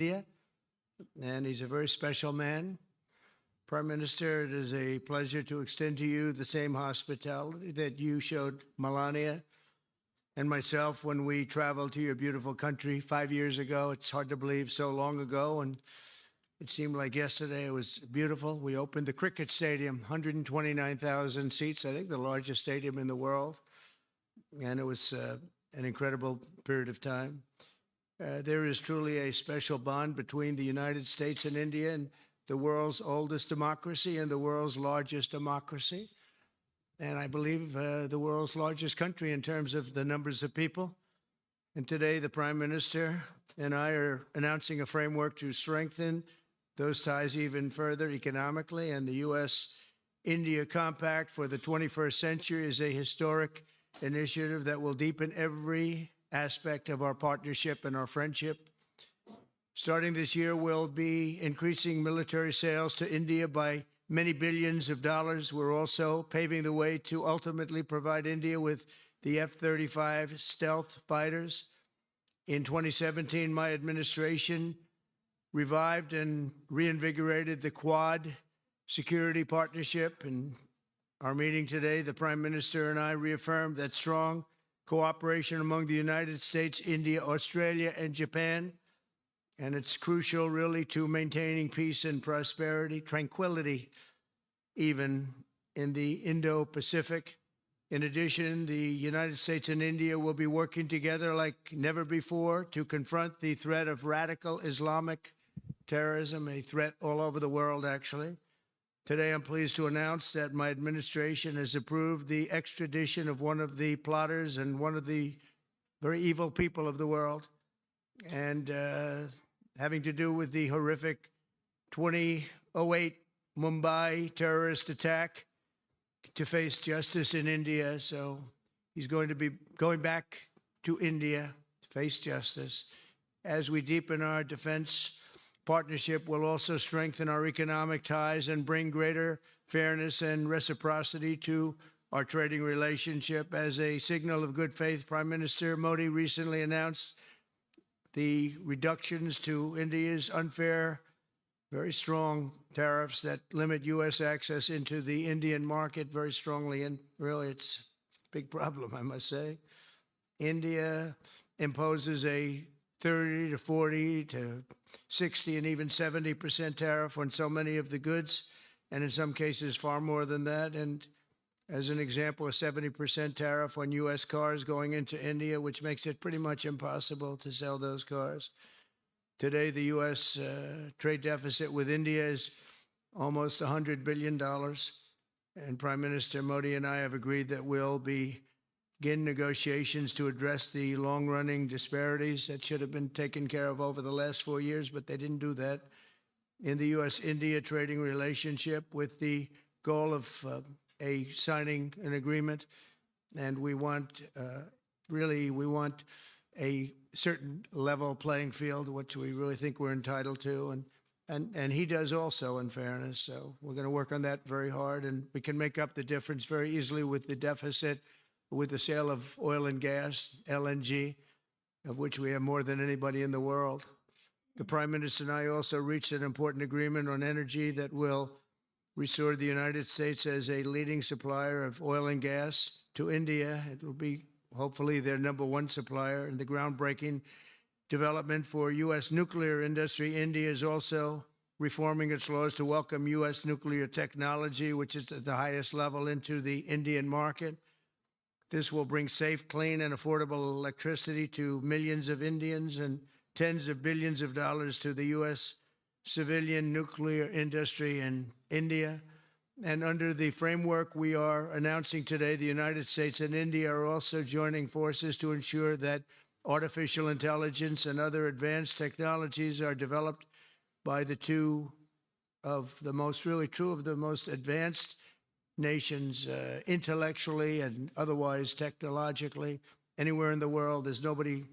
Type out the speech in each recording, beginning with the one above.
India, and he's a very special man. Prime Minister, it is a pleasure to extend to you the same hospitality that you showed Melania and myself when we traveled to your beautiful country 5 years ago. It's hard to believe, so long ago, and it seemed like yesterday. It was beautiful. We opened the cricket stadium, 129,000 seats, I think the largest stadium in the world, and it was an incredible period of time. There is truly a special bond between the United States and India, and the world's oldest democracy and the world's largest democracy. And I believe the world's largest country in terms of the numbers of people. And today, the Prime Minister and I are announcing a framework to strengthen those ties even further economically. And the U.S.-India Compact for the 21st century is a historic initiative that will deepen every aspect of our partnership and our friendship. Starting this year, we'll be increasing military sales to India by many billions of dollars. We're also paving the way to ultimately provide India with the F-35 stealth fighters. In 2017, my administration revived and reinvigorated the Quad security partnership. In our meeting today, the Prime Minister and I reaffirmed that strong cooperation among the United States, India, Australia, and Japan. And it's crucial, really, to maintaining peace and prosperity, tranquility, even in the Indo-Pacific. In addition, the United States and India will be working together like never before to confront the threat of radical Islamic terrorism, a threat all over the world, actually. Today, I'm pleased to announce that my administration has approved the extradition of one of the plotters and one of the very evil people of the world, and having to do with the horrific 2008 Mumbai terrorist attack, to face justice in India. So he's going to be going back to India to face justice. As we deepen our defense partnership, we'll also strengthen our economic ties and bring greater fairness and reciprocity to our trading relationship. As a signal of good faith, Prime Minister Modi recently announced the reductions to India's unfair, very strong tariffs that limit U.S. access into the Indian market very strongly. And really, it's a big problem, I must say. India imposes a 30 to 40 to 60 and even 70% tariff on so many of the goods, and in some cases far more than that. And as an example, a 70% tariff on U.S. cars going into India, which makes it pretty much impossible to sell those cars. Today, the U.S. Trade deficit with India is almost $100 billion. And Prime Minister Modi and I have agreed that we'll begin negotiations to address the long-running disparities that should have been taken care of over the last 4 years, but they didn't do that in the U.S.-India trading relationship, with the goal of signing an agreement. And we want, we want a certain level playing field, which we really think we're entitled to. And he does also, in fairness. So we're going to work on that very hard, and we can make up the difference very easily with the deficit, with the sale of oil and gas, LNG, of which we have more than anybody in the world. The Prime Minister and I also reached an important agreement on energy that will restore the United States as a leading supplier of oil and gas to India. It will be hopefully their #1 supplier. In the groundbreaking development for U.S. nuclear industry, India is also reforming its laws to welcome U.S. nuclear technology, which is at the highest level, into the Indian market. This will bring safe, clean, and affordable electricity to millions of Indians and tens of billions of dollars to the U.S. civilian nuclear industry in India. And under the framework we are announcing today, the United States and India are also joining forces to ensure that artificial intelligence and other advanced technologies are developed by two of the most advanced nations, intellectually and otherwise technologically. Anywhere in the world, there's nobody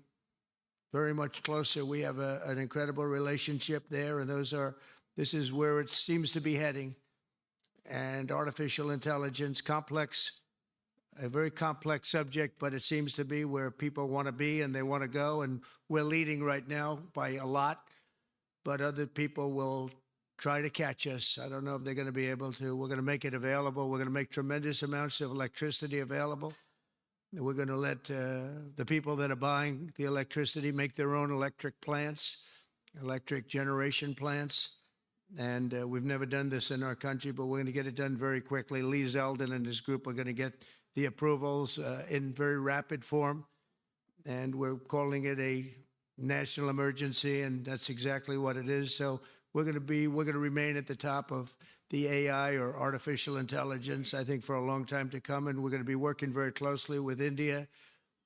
very much closer. We have an incredible relationship there, and this is where it seems to be heading. And artificial intelligence, a very complex subject, but it seems to be where people want to be and they want to go, and we're leading right now by a lot. but other people will try to catch us. I don't know if they're going to be able to. We're going to make it available. We're going to make tremendous amounts of electricity available. We're going to let the people that are buying the electricity make their own electric plants, electric generation plants. And we've never done this in our country, but we're going to get it done very quickly. Lee Zeldin and his group are going to get the approvals in very rapid form. And we're calling it a national emergency, and that's exactly what it is. So we're going to remain at the top of the AI, or artificial intelligence, I think, for a long time to come. And we're going to be working very closely with India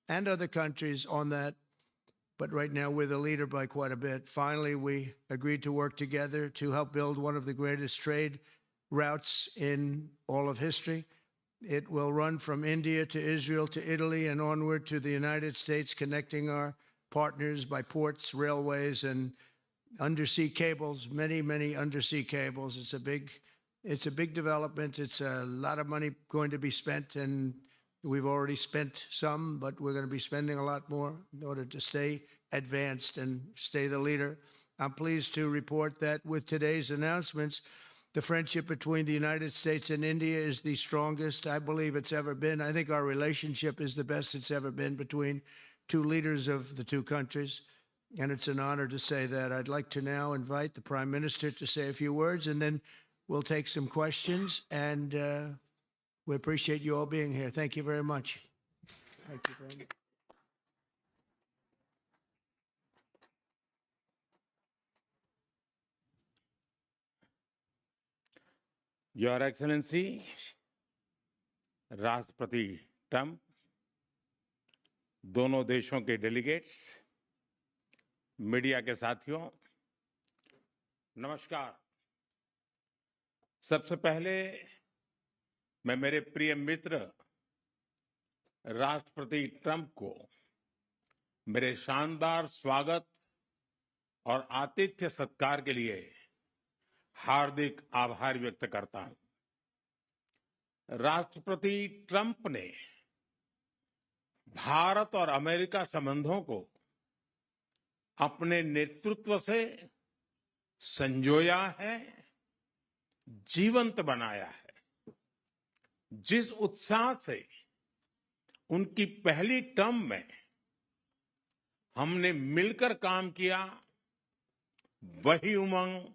and other countries on that. But right now, we're the leader by quite a bit. Finally, we agreed to work together to help build one of the greatest trade routes in all of history. It will run from India to Israel to Italy and onward to the United States, connecting our partners by ports, railways, and undersea cables, many, many undersea cables. It's a big development. It's a lot of money going to be spent, and we've already spent some, but we're going to be spending a lot more in order to stay advanced and stay the leader. I'm pleased to report that with today's announcements, the friendship between the United States and India is the strongest I believe it's ever been. I think our relationship is the best it's ever been between two leaders of the two countries, and it's an honor to say that. I'd like to now invite the Prime Minister to say a few words, and then we'll take some questions, and we appreciate you all being here. Thank you very much. Thank you very much. Your Excellency, राष्ट्रपति Trump, दोनों देशों के delegates, media के साथियों, नमस्कार। सबसे पहले मैं मेरे प्रिय मित्र राष्ट्रपति ट्रंप को मेरे शानदार स्वागत और आतिथ्य सत्कार के लिए हार्दिक आभार व्यक्त करता हूं। राष्ट्रपति ट्रंप ने भारत और अमेरिका संबंधों को अपने नेतृत्व से संजोया है, जीवंत बनाया है। जिस उत्साह से उनकी पहली टर्म में हमने मिलकर काम किया, वही उमंग,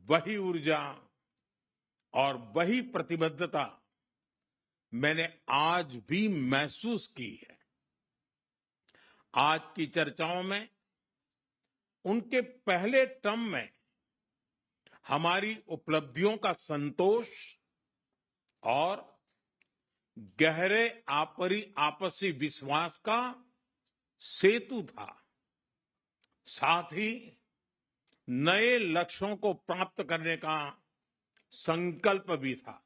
वही ऊर्जा और वही प्रतिबद्धता मैंने आज भी महसूस की है। आज की चर्चाओं में उनके पहले टर्म में हमारी उपलब्धियों का संतोष और गहरे आपसी विश्वास का सेतु था। साथ ही नए लक्ष्यों को प्राप्त करने का संकल्प भी था।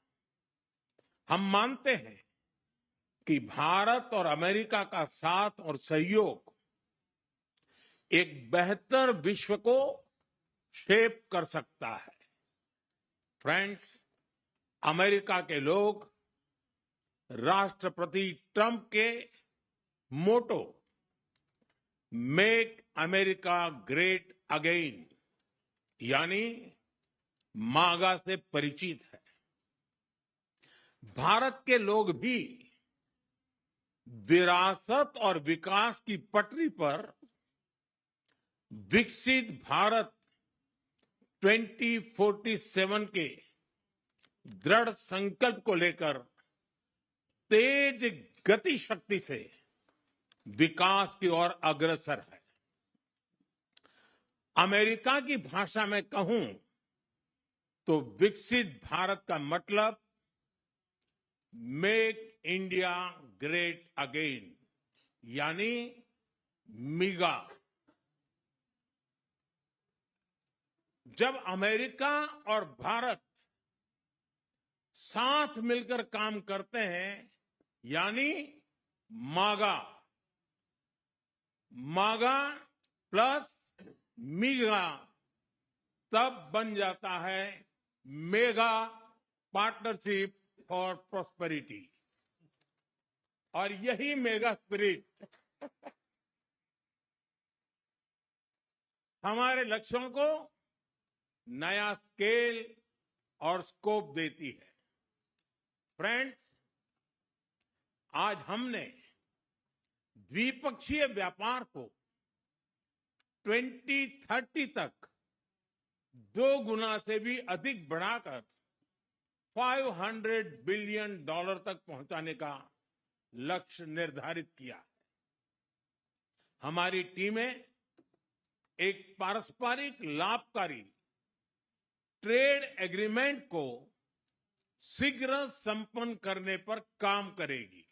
हम मानते हैं कि भारत और अमेरिका का साथ और सहयोग एक बेहतर विश्व को शेप कर सकता है। फ्रेंड्स, अमेरिका के लोग राष्ट्रपति ट्रंप के मोटो मेक अमेरिका ग्रेट अगेन यानी मागा से परिचित है। भारत के लोग भी विरासत और विकास की पटरी पर विकसित भारत 2047 के दृढ़ संकल्प को लेकर तेज गति शक्ति से विकास की ओर अग्रसर है। अमेरिका की भाषा में कहूं तो विकसित भारत का मतलब मेक इंडिया ग्रेट अगेन यानी मिगा। जब अमेरिका और भारत साथ मिलकर काम करते हैं यानी मागा, मागा प्लस मिगा, तब बन जाता है मेगा पार्टनरशिप फॉर प्रॉस्पेरिटी। और यही मेगा स्पिरिट हमारे लक्ष्यों को नया स्केल और स्कोप देती है। फ्रेंड्स, आज हमने द्विपक्षीय व्यापार को 2030 तक 2 गुना से भी अधिक बढ़ाकर $500 बिलियन तक पहुंचाने का लक्ष्य निर्धारित किया है। हमारी टीमें एक पारस्परिक लाभकारी ट्रेड एग्रीमेंट को शीघ्र संपन्न करने पर काम करेगी।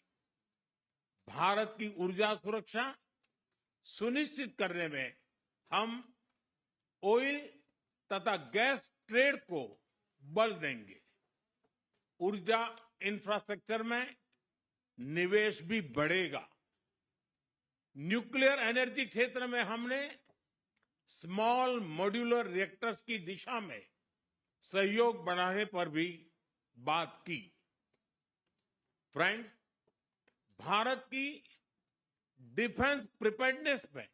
भारत की ऊर्जा सुरक्षा सुनिश्चित करने में हम ऑयल तथा गैस ट्रेड को बल देंगे। ऊर्जा इंफ्रास्ट्रक्चर में निवेश भी बढ़ेगा। न्यूक्लियर एनर्जी क्षेत्र में हमने स्मॉल मॉड्यूलर रिएक्टर्स की दिशा में सहयोग बढ़ाने पर भी बात की। फ्रेंड्स, भारत की डिफेंस प्रिपेयर्डनेस में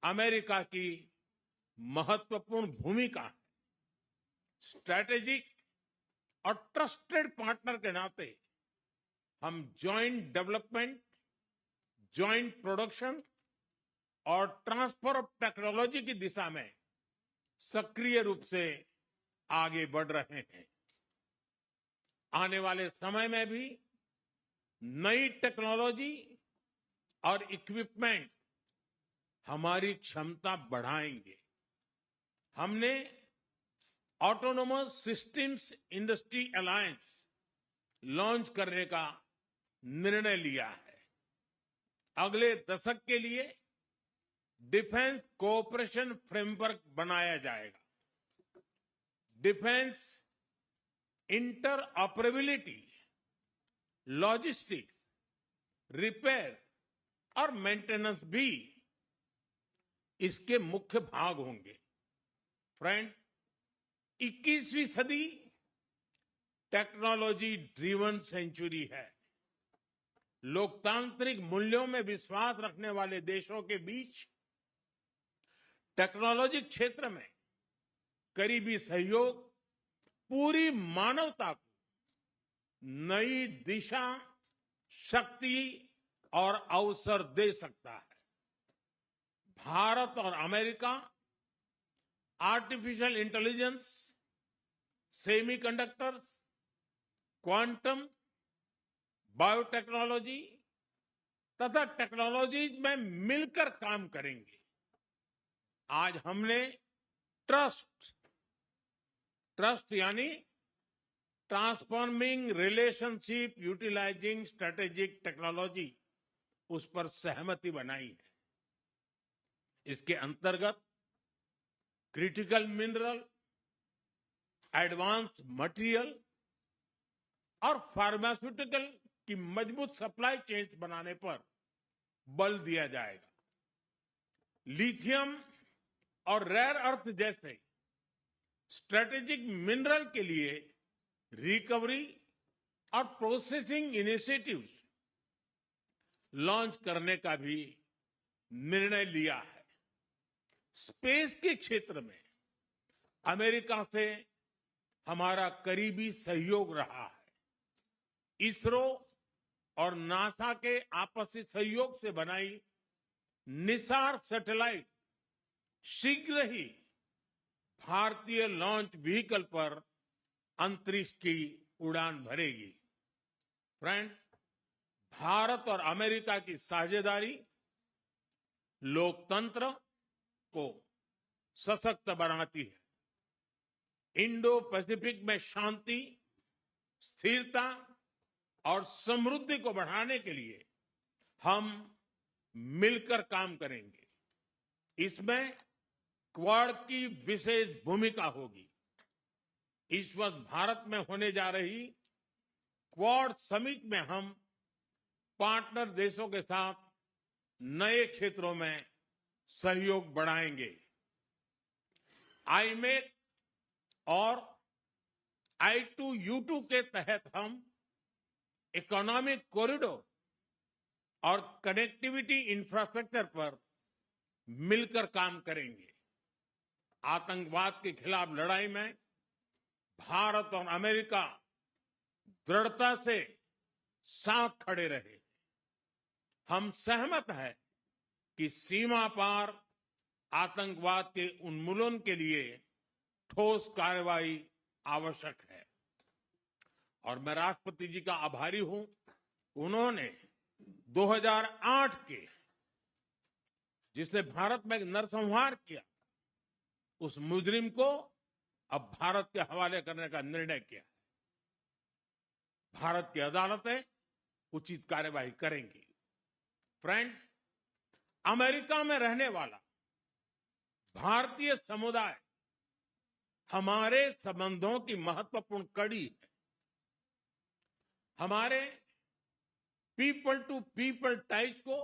अमेरिका की महत्वपूर्ण भूमिका है। स्ट्रैटेजिक और ट्रस्टेड पार्टनर के नाते हम जॉइंट डेवलपमेंट, जॉइंट प्रोडक्शन और ट्रांसफर ऑफ टेक्नोलॉजी की दिशा में सक्रिय रूप से आगे बढ़ रहे हैं। आने वाले समय में भी नई टेक्नोलॉजी और इक्विपमेंट हमारी क्षमता बढ़ाएंगे। हमने autonomous systems industry alliance launch करने का निर्णय लिया है। अगले दशक के लिए डिफेंस कोऑपरेशन फ्रेमवर्क बनाया जाएगा। डिफेंस इंटरऑपरेबिलिटी, लॉजिस्टिक्स, रिपेयर और मेंटेनेंस भी इसके मुख्य भाग होंगे। फ्रेंड्स, 21वीं सदी टेक्नोलॉजी ड्रिवन सेंचुरी है। लोकतांत्रिक मूल्यों में विश्वास रखने वाले देशों के बीच टेक्नोलॉजी क्षेत्र में करीबी सहयोग पूरी मानवता को नई दिशा, शक्ति और अवसर दे सकता है। भारत और America artificial intelligence, semiconductors, quantum, biotechnology तथा टेक्नोलॉजीज में मिलकर काम करेंगे। आज हमने ट्रस्ट यानी transforming relationship utilising strategic technology, उस पर सहमति बनाई है। इसके अंतर्गत क्रिटिकल मिनरल, एडवांस मटेरियल और फार्मास्यूटिकल की मजबूत सप्लाई चेन्स बनाने पर बल दिया जाएगा। लिथियम और रेयर अर्थ जैसे स्ट्रेटेजिक मिनरल के लिए रिकवरी और प्रोसेसिंग इनिशिएटिव्स लॉन्च करने का भी निर्णय लिया है। स्पेस के क्षेत्र में अमेरिका से हमारा करीबी सहयोग रहा है। इसरो और नासा के आपसी सहयोग से बनाई निसार सैटेलाइट शीघ्र ही भारतीय लॉन्च व्हीकल पर अंतरिक्ष की उड़ान भरेगी। फ्रेंड्स, भारत और अमेरिका की साझेदारी लोकतंत्र को सशक्त बनाती है। इंडो पैसिफिक में शांति, स्थिरता और समृद्धि को बढ़ाने के लिए हम मिलकर काम करेंगे। इसमें क्वाड की विशेष भूमिका होगी। इस वक्त भारत में होने जा रही क्वाड समिट में हम पार्टनर देशों के साथ नए क्षेत्रों में सहयोग बढ़ाएंगे। आईमेक और I2U2 के तहत हम इकोनॉमिक कॉरिडोर और कनेक्टिविटी इंफ्रास्ट्रक्चर पर मिलकर काम करेंगे। आतंकवाद के खिलाफ लड़ाई में भारत और अमेरिका दृढ़ता से साथ खड़े रहे। हम सहमत हैं कि सीमा पार आतंकवाद के उन्मूलन के लिए ठोस कार्रवाई आवश्यक है और मैं राष्ट्रपति जी का आभारी हूं। उन्होंने 2008 के जिसने भारत में नरसंहार किया उस मुजरिम को अब भारत के हवाले करने का निर्णय किया। भारत की अदालतें उचित कार्यवाही करेंगी। फ्रेंड्स, अमेरिका में रहने वाला भारतीय समुदाय हमारे संबंधों की महत्वपूर्ण कड़ी है। हमारे पीपल टू पीपल टाइज को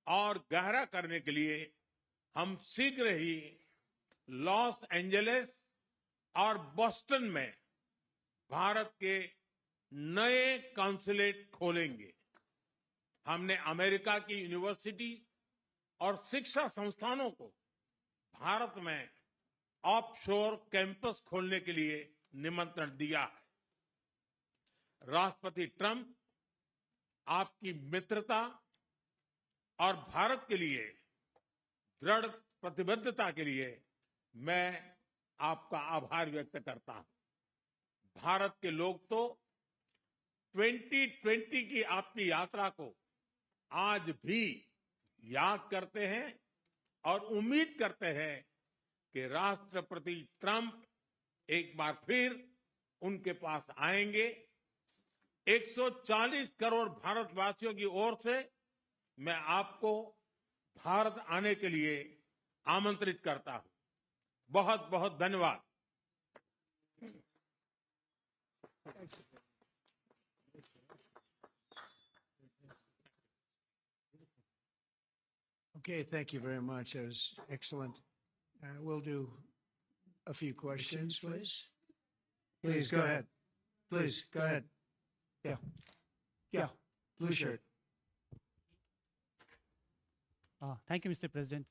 और गहरा करने के लिए हम शीघ्र ही लॉस एंजलिस और बोस्टन में भारत के नए कॉन्सुलेट खोलेंगे। हमने अमेरिका की यूनिवर्सिटी और शिक्षा संस्थानों को भारत में ऑफशोर कैंपस खोलने के लिए निमंत्रण दिया है। राष्ट्रपति ट्रंप, आपकी मित्रता और भारत के लिए दृढ़ प्रतिबद्धता के लिए मैं आपका आभार व्यक्त करता हूं। भारत के लोग तो 2020 की आपकी यात्रा को आज भी याद करते हैं और उम्मीद करते हैं कि राष्ट्रपति ट्रंप एक बार फिर उनके पास आएंगे। 140 करोड़ भारतवासियों की ओर से मैं आपको भारत आने के लिए आमंत्रित करता हूं। बहुत बहुत धन्यवाद। Okay, thank you very much. That was excellent. We'll do a few questions, please. Please go ahead. Please go ahead. Yeah. Yeah. Blue shirt. Thank you, Mr. President.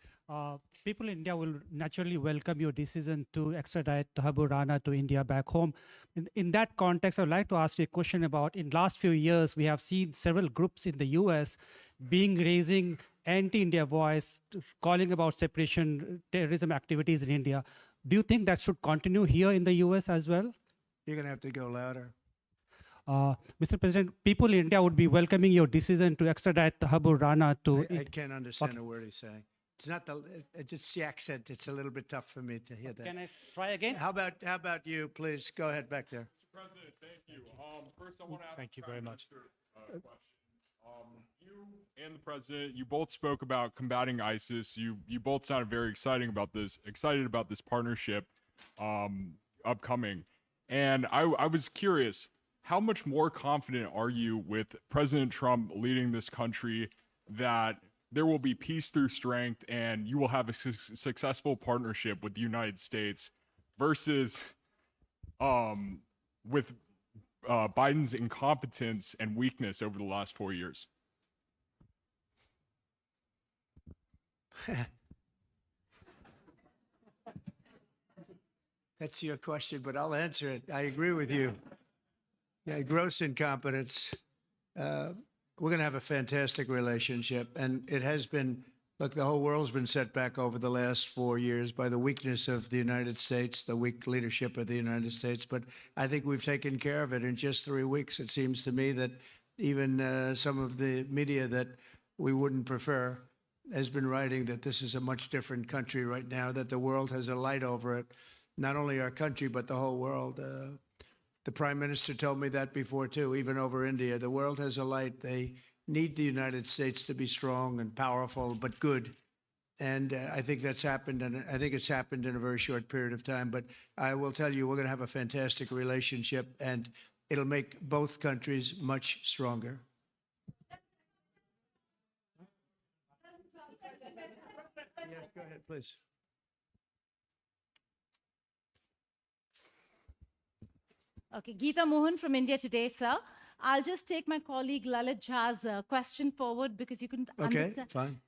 People in India will naturally welcome your decision to extradite Thakur Rana to India back home. In that context, I would like to ask you a question about, in last few years, we have seen several groups in the US raising anti-India voice, calling about separation, terrorism activities in India. Do you think that should continue here in the US as well? You're going to have to go louder. Mr. President, people in India would be welcoming your decision to extradite Thakur Rana to... I can't understand a word he's saying. It's not it's the accent. It's a little bit tough for me to hear that. Can I try again? How about you, please? Go ahead back there. Mr. President, thank you. First, I want to ask Thank you the very Prime much. Minister a question. You and the President, you both spoke about combating ISIS. You both sounded very excited about this partnership upcoming. And I was curious, how much more confident are you with President Trump leading this country that there will be peace through strength and you will have a successful partnership with the United States versus with Biden's incompetence and weakness over the last 4 years? That's your question, but I'll answer it. I agree with you. Yeah, gross incompetence. We're going to have a fantastic relationship. And it has been, look, the whole world's been set back over the last 4 years by the weakness of the United States, the weak leadership of the United States. But I think we've taken care of it in just 3 weeks. It seems to me that even some of the media that we wouldn't prefer has been writing that this is a much different country right now, that the world has a light over it, not only our country, but the whole world. The Prime Minister told me that before, too, even over India. The world has a light. They need the United States to be strong and powerful, but good. And I think that's happened, and I think it's happened in a very short period of time. But I will tell you, we're going to have a fantastic relationship, and it'll make both countries much stronger. Yes, go ahead, please. Okay, Geeta Mohan from India Today, sir. I'll just take my colleague Lalit Jha's question forward because you couldn't Okay, understand. fine.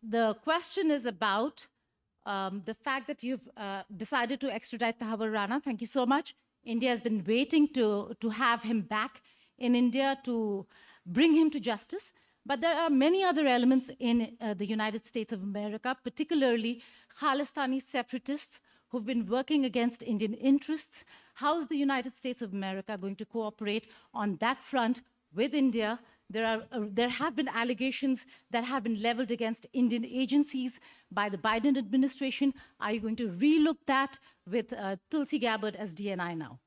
The question is about the fact that you've decided to extradite Thakur Rana. Thank you so much. India has been waiting to have him back in India to bring him to justice. But there are many other elements in the United States of America, particularly Khalistani separatists who've been working against Indian interests. How is the United States of America going to cooperate on that front with India? There have been allegations that have been leveled against Indian agencies by the Biden administration. Are you going to relook that with Tulsi Gabbard as DNI now?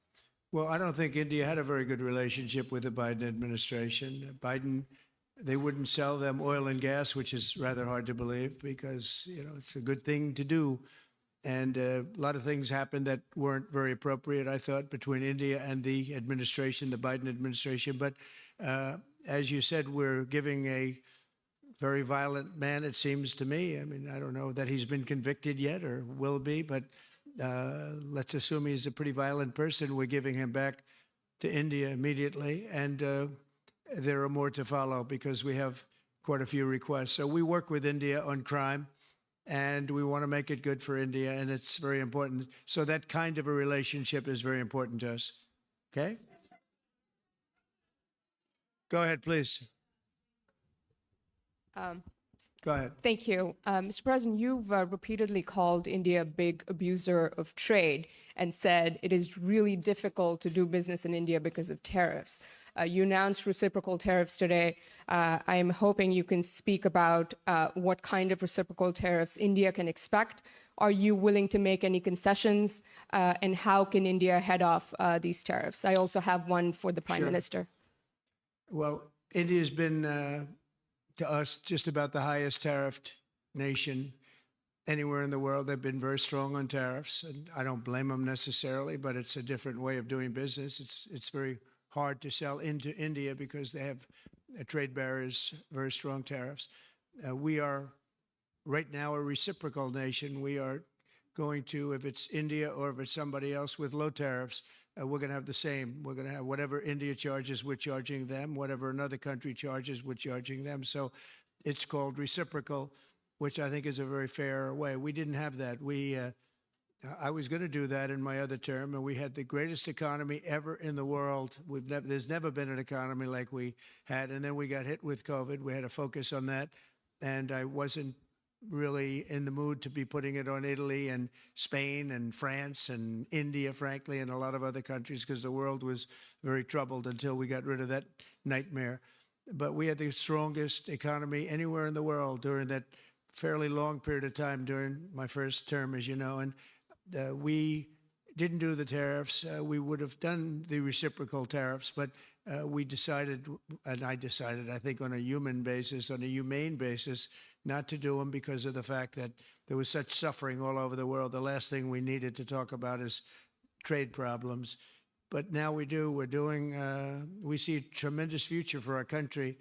Well, I don't think India had a very good relationship with the Biden administration. Biden, they wouldn't sell them oil and gas, which is rather hard to believe because, it's a good thing to do. And a lot of things happened that weren't very appropriate, I thought, between India and the administration, the Biden administration. But as you said, we're giving a very violent man, it seems to me. I mean, I don't know that he's been convicted yet or will be, but let's assume he's a pretty violent person. We're giving him back to India immediately. And there are more to follow because we have quite a few requests. So we work with India on crime. And we want to make it good for India, and it's very important. So that kind of a relationship is very important to us. Okay? Go ahead, please. Go ahead. Thank you. Mr. President, you've repeatedly called India a big abuser of trade and said it is really difficult to do business in India because of tariffs. You announced reciprocal tariffs today. I am hoping you can speak about what kind of reciprocal tariffs India can expect. Are you willing to make any concessions? And how can India head off these tariffs? I also have one for the Prime Minister. Well, India's been, to us, just about the highest tariffed nation anywhere in the world. They've been very strong on tariffs, and I don't blame them necessarily, but it's a different way of doing business. It's very hard to sell into India because they have trade barriers, very strong tariffs. We are right now a reciprocal nation. We are going to, if it's India or if it's somebody else with low tariffs, we're going to have the same. We're going to have whatever India charges, we're charging them. Whatever another country charges, we're charging them. So it's called reciprocal, which I think is a very fair way. We didn't have that. I was going to do that in my other term, and we had the greatest economy ever in the world. There's never been an economy like we had, and then we got hit with COVID. We had to focus on that, and I wasn't really in the mood to be putting it on Italy and Spain and France and India, frankly, and a lot of other countries because the world was very troubled until we got rid of that nightmare. But we had the strongest economy anywhere in the world during that fairly long period of time during my first term, as you know, and we didn't do the tariffs. We would have done the reciprocal tariffs, but we decided, and I decided, I think on a human basis, on a humane basis, not to do them because of the fact that there was such suffering all over the world. The last thing we needed to talk about is trade problems. But now we do. We're doing, we see a tremendous future for our country,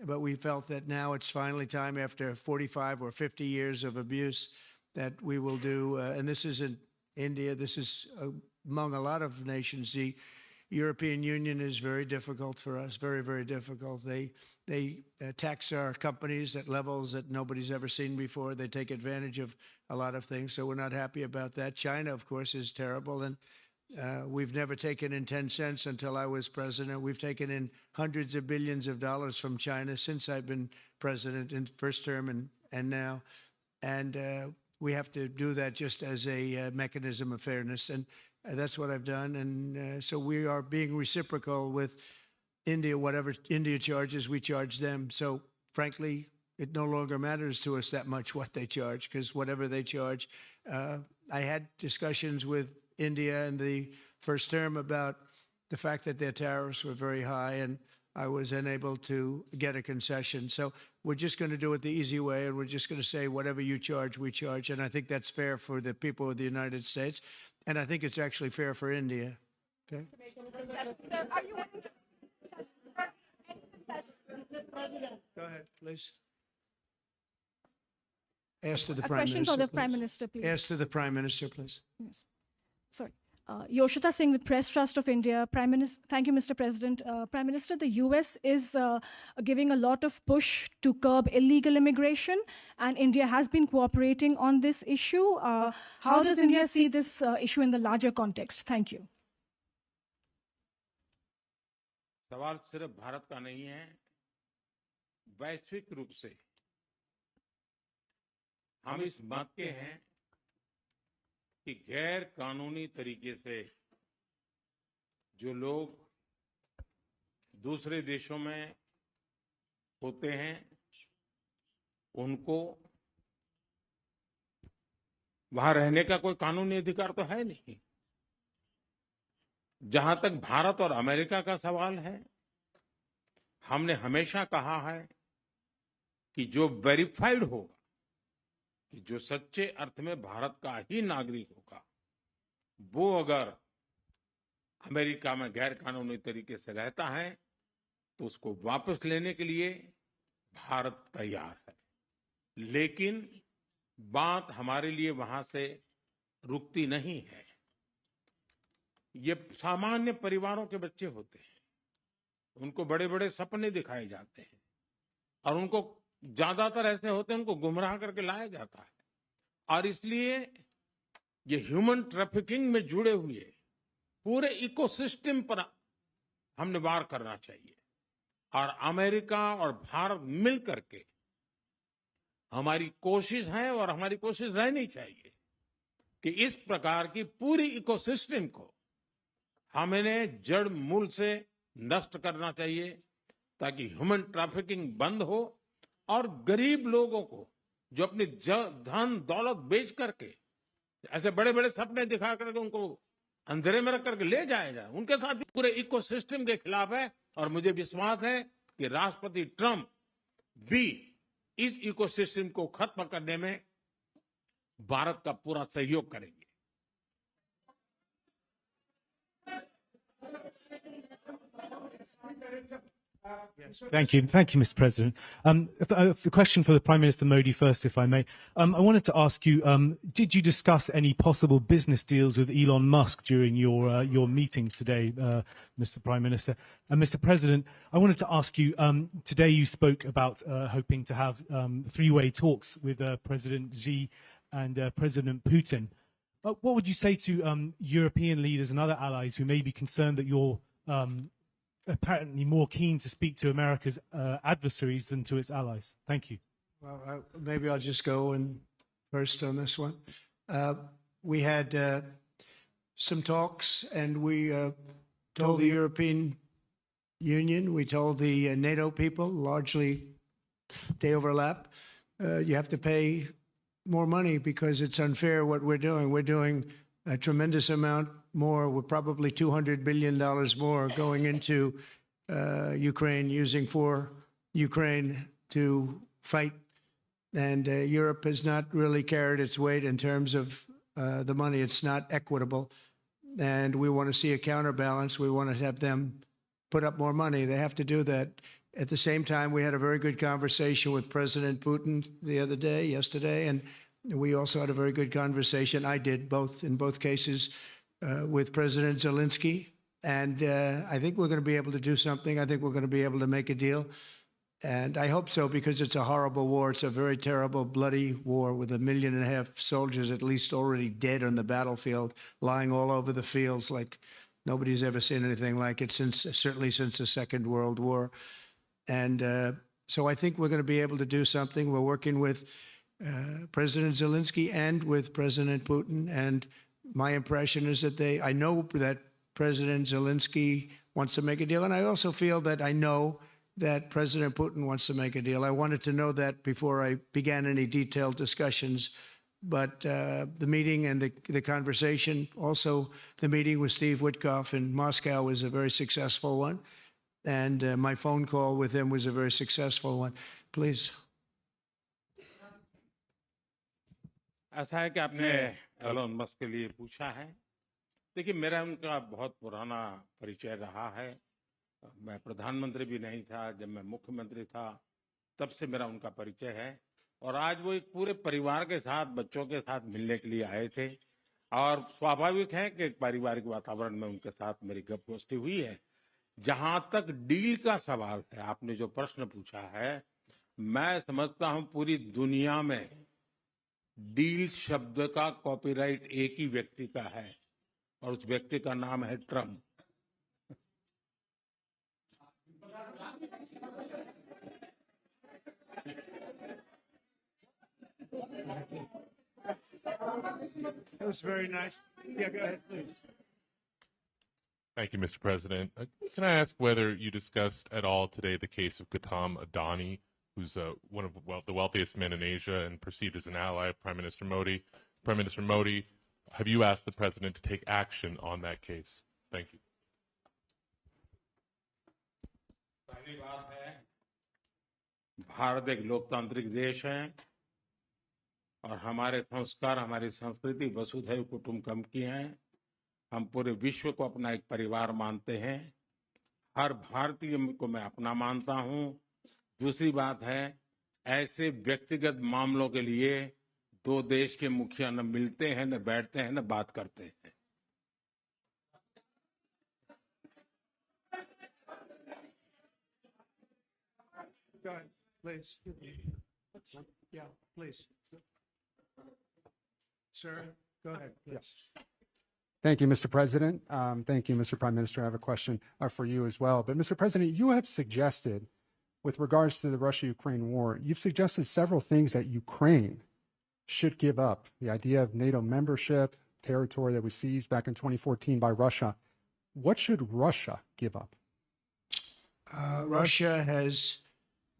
but we felt that now it's finally time after 45 or 50 years of abuse that we will do, and this isn't India, this is among a lot of nations. The European Union is very difficult for us, very, very difficult. They tax our companies at levels that nobody's ever seen before. They take advantage of a lot of things, so we're not happy about that. China, of course, is terrible, and we've never taken in 10 cents until I was president. We've taken in hundreds of billions of dollars from China since I've been president in first term and now. And we have to do that just as a mechanism of fairness. And that's what I've done. And so we are being reciprocal with India. Whatever India charges, we charge them. So frankly, it no longer matters to us that much what they charge, because whatever they charge, I had discussions with India in the first term about the fact that their tariffs were very high, and I was unable to get a concession. So we're just going to do it the easy way, and we're just going to say whatever you charge, we charge. And I think that's fair for the people of the United States, and I think it's actually fair for India. Okay? Go ahead, please. Ask to the Prime Minister. A question for the Prime Minister, please. Ask to the Prime Minister, please. Yes. Sorry. Yoshita Singh with Press Trust of India. Prime Minister, thank you, Mr. President. Prime Minister, the US is giving a lot of push to curb illegal immigration, and India has been cooperating on this issue. How does India see this issue in the larger context? Thank you. सवाल सिर्फ भारत का नहीं है, वैश्विक रूप से हम इस बात के हैं कि गैर कानूनी तरीके से जो लोग दूसरे देशों में होते हैं उनको वहां रहने का कोई कानूनी अधिकार तो है नहीं। जहां तक भारत और अमेरिका का सवाल है, हमने हमेशा कहा है कि जो वेरीफाइड होगा, कि जो सच्चे अर्थ में भारत का ही नागरिक होगा, वो अगर अमेरिका में गैर कानूनी तरीके से रहता है तो उसको वापस लेने के लिए भारत तैयार है। लेकिन बात हमारे लिए वहां से रुकती नहीं है। ये सामान्य परिवारों के बच्चे होते हैं, उनको बड़े बड़े सपने दिखाए जाते हैं और उनको ज्यादातर ऐसे होते हैं उनको गुमराह करके लाया जाता है, और इसलिए ये ह्यूमन ट्रैफिकिंग में जुड़े हुए पूरे इकोसिस्टम पर हमने वार करना चाहिए। और अमेरिका और भारत मिल करके हमारी कोशिश है और हमारी कोशिश रहनी चाहिए कि इस प्रकार की पूरी इकोसिस्टम को हमें जड़ मूल से नष्ट करना चाहिए, ताकि ह्यूमन ट्रैफिकिंग बंद हो और गरीब लोगों को जो अपनी धन दौलत बेच करके ऐसे बड़े बड़े सपने दिखा करके उनको अंधेरे में रख करके ले जाया जाए, उनके साथ भी पूरे इकोसिस्टम के खिलाफ है। और मुझे विश्वास है कि राष्ट्रपति ट्रंप भी इस इकोसिस्टम को खत्म करने में भारत का पूरा सहयोग करेंगे। Thank you, Mr. President. A question for the Prime Minister Modi first, if I may. I wanted to ask you: did you discuss any possible business deals with Elon Musk during your meetings today, Mr. Prime Minister? And Mr. President, I wanted to ask you: today you spoke about hoping to have three-way talks with President Xi and President Putin. What would you say to European leaders and other allies who may be concerned that you're apparently more keen to speak to America's adversaries than to its allies? Thank you. Well, maybe I'll just go in first on this one. We had some talks, and we told the European Union, we told the NATO people, largely they overlap, you have to pay more money because it's unfair what we're doing. We're doing a tremendous amount more. We're probably $200 billion more going into Ukraine, using for Ukraine to fight. And Europe has not really carried its weight in terms of the money. It's not equitable. And we want to see a counterbalance. We want to have them put up more money. They have to do that. At the same time, we had a very good conversation with President Putin yesterday, and we also had a very good conversation. I did in both cases, with President Zelensky. And I think we're going to be able to do something. I think we're going to be able to make a deal. And I hope so, because it's a horrible war. It's a very terrible, bloody war with 1.5 million soldiers at least already dead on the battlefield, lying all over the fields like nobody's ever seen anything like it, certainly since the Second World War. And so I think we're going to be able to do something. We're working with President Zelensky and with President Putin. And my impression is that I know that President Zelensky wants to make a deal. And I also feel that I know that President Putin wants to make a deal. I wanted to know that before I began any detailed discussions. But the meeting and the conversation, also the meeting with Steve Witkoff in Moscow, was a very successful one. And my phone call with him was a very successful one. Please. ऐसा है कि आपने Elon Musk के लिए पूछा है। देखिए, मेरा उनका बहुत पुराना परिचय रहा है। मैं प्रधानमंत्री भी नहीं था, जब मैं मुख्यमंत्री था तब से मेरा उनका परिचय है। और आज वो एक पूरे परिवार के साथ, बच्चों के साथ मिलने के लिए आए थे। और स्वाभाविक है कि एक पारिवारिक वातावरण में उनके साथ मेरी गपगोष्ठी हुई है। जहां तक डील का सवाल है, आपने जो प्रश्न पूछा है, मैं समझता हूं पूरी दुनिया में डील शब्द का कॉपीराइट एक ही व्यक्ति का है और उस व्यक्ति का नाम है Trump. That was very nice. Yeah, go ahead, please. Thank you, Mr. President. Can I ask whether you discussed at all today the case of Gautam Adani, who's one of the wealthiest men in Asia and perceived as an ally of Prime Minister Modi? Prime Minister Modi, have you asked the President to take action on that case? Thank you. पहली बात है, भारत एक लोकतांत्रिक देश है और हमारे संस्कार, हमारी संस्कृति वसुधैव कुटुंबकम की हैं। हम पूरे विश्व को अपना एक परिवार मानते हैं। हर भारतीय को मैं अपना मानता हूं। दूसरी बात है, ऐसे व्यक्तिगत मामलों के लिए दो देश के मुखिया न मिलते हैं, न बैठते हैं, न बात करते हैं। Go ahead, please. Yeah, please. Sir, go ahead, please. Thank you, Mr. President. Thank you, Mr. Prime Minister. I have a question for you as well. But, Mr. President, you have suggested, with regards to the Russia-Ukraine war, you've suggested several things that Ukraine should give up. The idea of NATO membership, territory that was seized back in 2014 by Russia. What should Russia give up? Russia has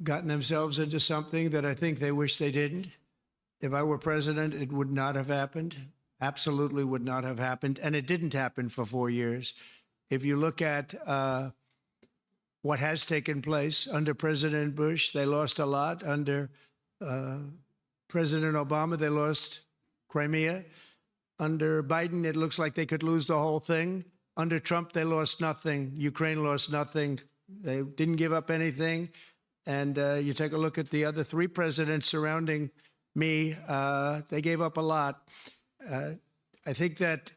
gotten themselves into something that I think they wish they didn't. If I were president, it would not have happened. Absolutely would not have happened. And it didn't happen for 4 years. If you look at what has taken place under President Bush, they lost a lot. Under President Obama, they lost Crimea. Under Biden, it looks like they could lose the whole thing. Under Trump, they lost nothing. Ukraine lost nothing. They didn't give up anything. And you take a look at the other three presidents surrounding me, they gave up a lot. I think that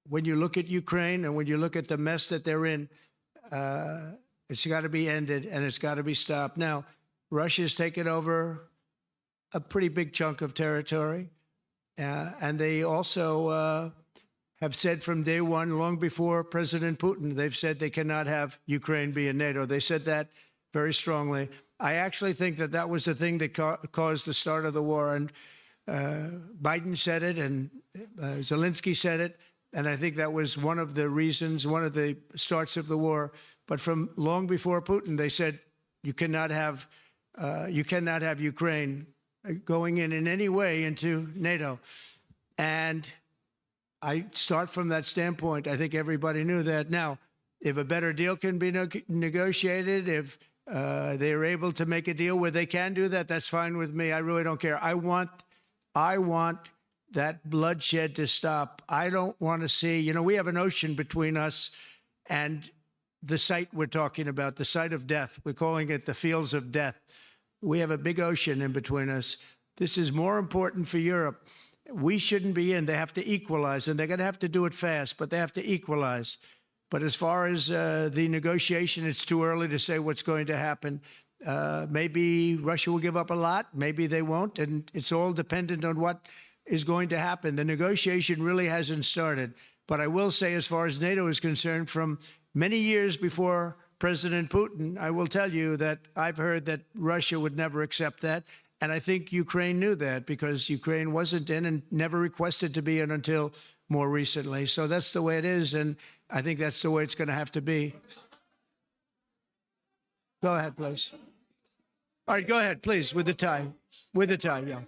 when you look at Ukraine and when you look at the mess that they're in, it's got to be ended and it's got to be stopped. Now, Russia's taken over a pretty big chunk of territory. And they also have said from day one, long before President Putin, they've said they cannot have Ukraine be in NATO. They said that very strongly. I actually think that that was the thing that caused the start of the war. And Biden said it and Zelensky said it. And I think that was one of the reasons, one of the starts of the war. But from long before Putin, they said you cannot have Ukraine going in any way into NATO. And I start from that standpoint. I think everybody knew that. Now, if a better deal can be negotiated, if they're able to make a deal where they can do that, that's fine with me. I really don't care. I want that bloodshed to stop. I don't want to see, we have an ocean between us and the site we're talking about, the site of death. We're calling it the fields of death. We have a big ocean in between us. This is more important for Europe. We shouldn't be in. They have to equalize, and they're going to have to do it fast, but they have to equalize. But as far as the negotiation, it's too early to say what's going to happen. Maybe Russia will give up a lot. Maybe they won't. And it's all dependent on what is going to happen. The negotiation really hasn't started. But I will say, as far as NATO is concerned, from many years before President Putin, I will tell you that I've heard that Russia would never accept that. And I think Ukraine knew that because Ukraine wasn't in and never requested to be in until more recently. So that's the way it is. And I think that's the way it's going to have to be. Go ahead, please. All right, go ahead, please, with the time. With the time, yeah.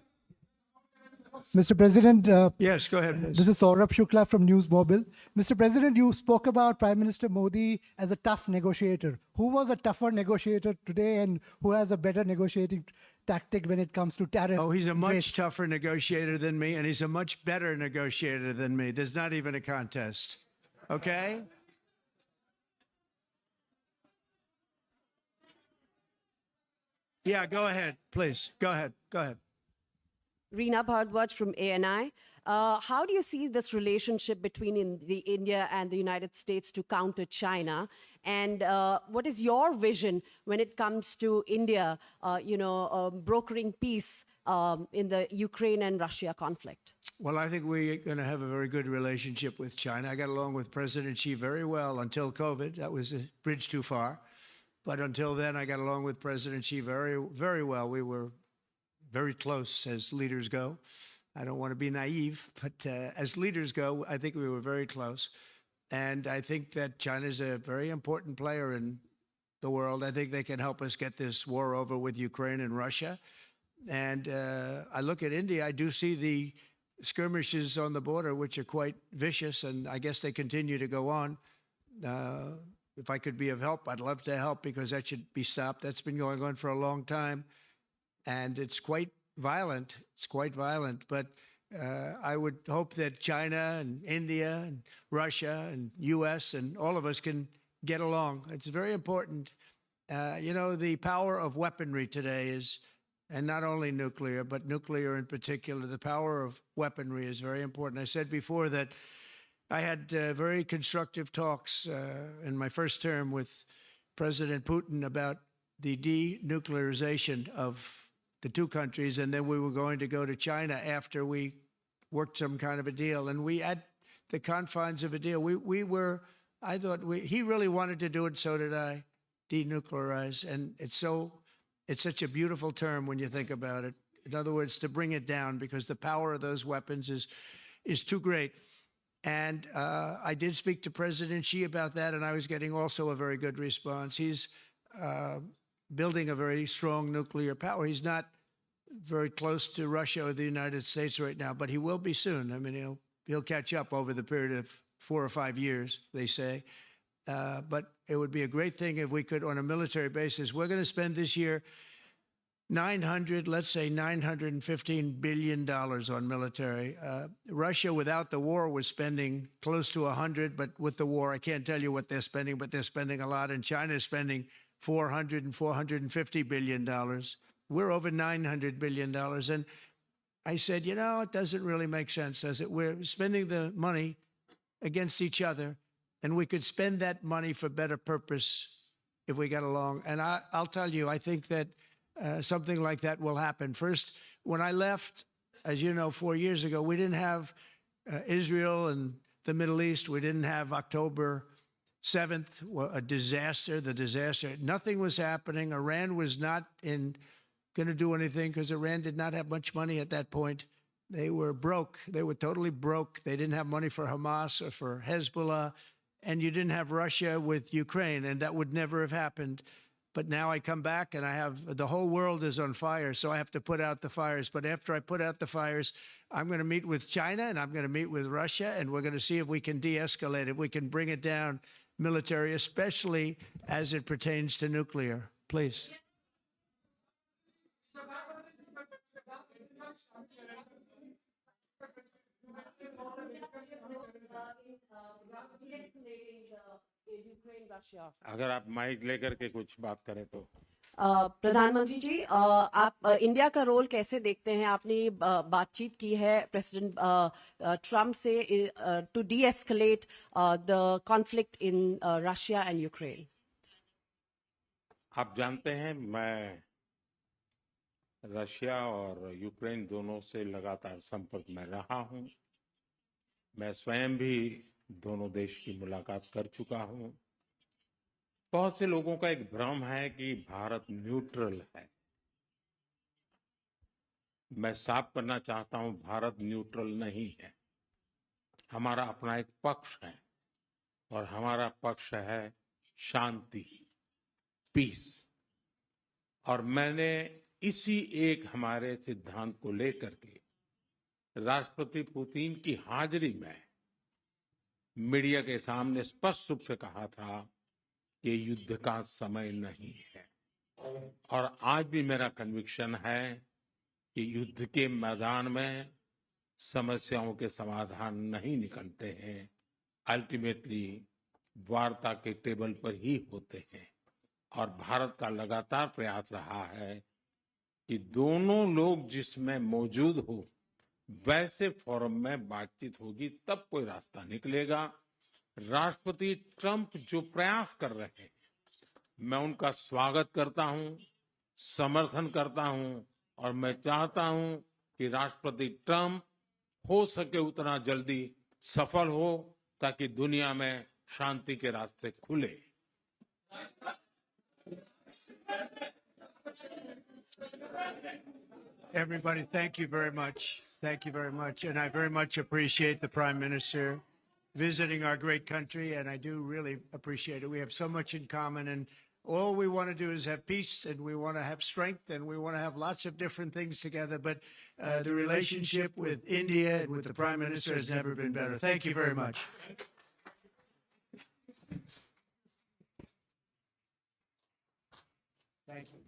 Mr. President, yes, go ahead, please. This is Saurabh Shukla from News Mobile. Mr. President, you spoke about Prime Minister Modi as a tough negotiator. Who was a tougher negotiator today and who has a better negotiating tactic when it comes to tariffs? Oh, he's a much tougher negotiator than me, and he's a much better negotiator than me. There's not even a contest. Okay? Yeah, go ahead, please. Go ahead. Go ahead. Reena Bhardwaj from ANI. How do you see this relationship between India and the United States to counter China? And what is your vision when it comes to India, brokering peace in the Ukraine and Russia conflict? Well, I think we're going to have a very good relationship with China. I got along with President Xi very well until COVID. That was a bridge too far. But until then, I got along with President Xi very, very well. We were very close as leaders go. I don't want to be naive, but as leaders go, I think we were very close. And I think that China is a very important player in the world. I think they can help us get this war over with Ukraine and Russia. And I look at India, I do see the skirmishes on the border, which are quite vicious, and I guess they continue to go on. If I could be of help, I'd love to help, because that should be stopped. That's been going on for a long time, and it's quite violent. It's quite violent, but I would hope that China and India and Russia and U.S. and all of us can get along. It's very important. The power of weaponry today is, and not only nuclear, but nuclear in particular, the power of weaponry is very important. I said before that I had very constructive talks in my first term with President Putin about the denuclearization of the two countries, and then we were going to go to China after we worked some kind of a deal. And we, at the confines of a deal, he really wanted to do it, so did I, denuclearize. And it's such a beautiful term when you think about it. In other words, to bring it down, because the power of those weapons is too great. And I did speak to President Xi about that, and I was getting also a very good response. He's building a very strong nuclear power. He's not very close to Russia or the United States right now, but he will be soon. I mean, he'll catch up over the period of 4 or 5 years, they say. But it would be a great thing if we could, on a military basis. We're going to spend this year $915 billion on military. Russia, without the war, was spending close to 100, but with the war, I can't tell you what they're spending, but they're spending a lot. And China is spending $400 and $450 billion. We're over $900 billion. And I said, it doesn't really make sense, does it? We're spending the money against each other, and we could spend that money for better purpose if we got along. And I'll tell you, I think that something like that will happen. First, when I left, as you know, 4 years ago, we didn't have Israel and the Middle East. We didn't have October 7th, a disaster, the disaster. Nothing was happening. Iran was not going to do anything, because Iran did not have much money at that point. They were broke. They were totally broke. They didn't have money for Hamas or for Hezbollah. And you didn't have Russia with Ukraine, and that would never have happened. But now I come back, and the whole world is on fire, so I have to put out the fires. But after I put out the fires, I'm going to meet with China, and I'm going to meet with Russia, and we're going to see if we can de-escalate, if we can bring it down military, especially as it pertains to nuclear. Please. अगर आप mic लेकर के कुछ बात करें तो प्रधानमंत्री जी, आप इंडिया का रोल कैसे देखते हैं? आपने बातचीत की है प्रेसिडेंट ट्रम्प से to de-escalate the conflict in Russia and Ukraine. आप जानते हैं, मैं रशिया और यूक्रेन दोनों से लगातार संपर्क में रहा हूं। मैं स्वयं भी दोनों देश की मुलाकात कर चुका हूं। बहुत से लोगों का एक भ्रम है कि भारत न्यूट्रल है। मैं साफ करना चाहता हूं, भारत न्यूट्रल नहीं है। हमारा अपना एक पक्ष है, और हमारा पक्ष है शांति, पीस। और मैंने इसी एक हमारे सिद्धांत को लेकर के राष्ट्रपति पुतिन की हाजिरी में मीडिया के सामने स्पष्ट रूप से कहा था कि युद्ध का समय नहीं है। और आज भी मेरा कन्विक्शन है कि युद्ध के मैदान में समस्याओं के समाधान नहीं निकलते हैं, अल्टीमेटली वार्ता के टेबल पर ही होते हैं। और भारत का लगातार प्रयास रहा है कि दोनों लोग जिसमें मौजूद हो वैसे फोरम में बातचीत होगी तब कोई रास्ता निकलेगा। राष्ट्रपति ट्रंप जो प्रयास कर रहे हैं, मैं उनका स्वागत करता हूं, समर्थन करता हूं और मैं चाहता हूं कि राष्ट्रपति ट्रंप हो सके उतना जल्दी सफल हो ताकि दुनिया में शांति के रास्ते खुले। Everybody, thank you very much. Thank you very much. And I very much appreciate the Prime Minister visiting our great country, and I do really appreciate it. We have so much in common, and all we want to do is have peace, and we want to have strength, and we want to have lots of different things together. But the relationship with India and with the Prime Minister has never been better. Thank you very much. Thank you.